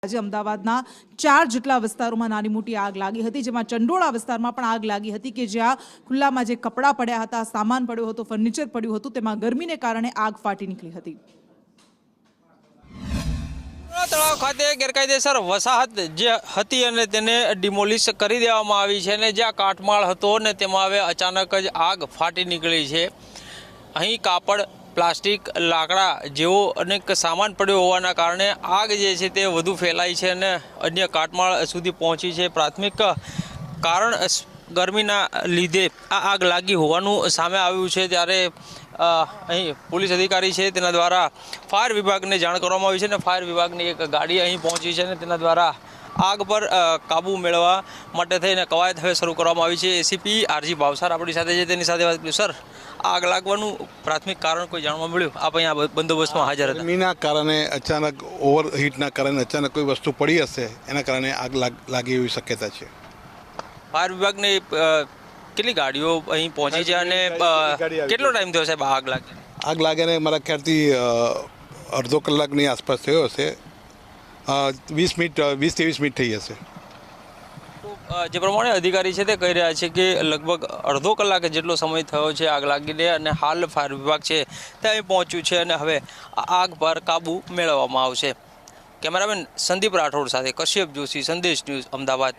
આજે અમદાવાદના 4 જેટલા વિસ્તારોમાં નાની મોટી આગ લાગી હતી, જેમાં ચંડોળા વિસ્તારમાં પણ આગ લાગી હતી કે જ્યાં ખુલ્લામાં જે કપડાં પડ્યા હતા, સામાન પડ્યો હતો, ફર્નિચર પડ્યું હતું, તેમાં ગરમીને કારણે આગ ફાટી નીકળી હતી. તળાવ ખાતે ગેરકાયદેસર વસાહત જે હતી અને તેને ડિમોલિશ કરી દેવામાં આવી છે અને જ્યાં કાટમાળ હતો ને તેમાં હવે અચાનક જ આગ ફાટી નીકળી છે. અહીં કાપડ, પ્લાસ્ટિક, લાકડા જેવો અનેક સામાન પડ્યો હોવાના કારણે આગ જે છે તે વધુ ફેલાઈ છે અને અન્ય કાટમાળ સુધી પહોંચી છે. પ્રાથમિક કારણ ગરમીના લીધે આ આગ લાગી હોવાનું સામે આવ્યું છે. ત્યારે અહીં પોલીસ અધિકારી છે તેના દ્વારા ફાયર વિભાગને જાણ કરવામાં આવી છે અને ફાયર વિભાગની એક ગાડી અહીં પહોંચી છે અને તેના દ્વારા આગ પર કાબૂ મેળવવા માટે થઈને કવાયત હવે શરૂ કરવામાં આવી છે. એસીપી આરજી ભાવસાર આપણી સાથે છે, તેની સાથે વાત કરીશું. સર, આગ લાગવાનું પ્રાથમિક કારણ કોઈ જાણવા મળ્યું? આપ અહીંયા બંદોબસ્તમાં હાજર હતા. ગરમીના કારણે અચાનક ઓવરહીટના કારણે અચાનક કોઈ વસ્તુ પડી હશે, એના કારણે આગ લાગી એવી શક્યતા છે. ફાયર વિભાગની કેટલી ગાડીઓ અહીં પહોંચી છે અને કેટલો ટાઈમ થયો સાહેબ આગ લાગે? આગ લાગ્યાને મારા ખ્યાલથી અડધો કલાકની આસપાસ થયો હશે. 20-23 મિનિટ થઈ હશે. જે પ્રમાણે અધિકારી છે તે કહી રહ્યા છે કે લગભગ અડધો કલાક જેટલો સમય થયો છે આગ લાગીને અને હાલ ફાયર વિભાગ છે તે અહીં પહોંચ્યું છે અને હવે આગ પર કાબૂ મેળવવામાં આવશે. કેમેરામેન સંદીપ રાઠોડ સાથે કશ્યપ જોશી, સંદેશ ન્યૂઝ, અમદાવાદ.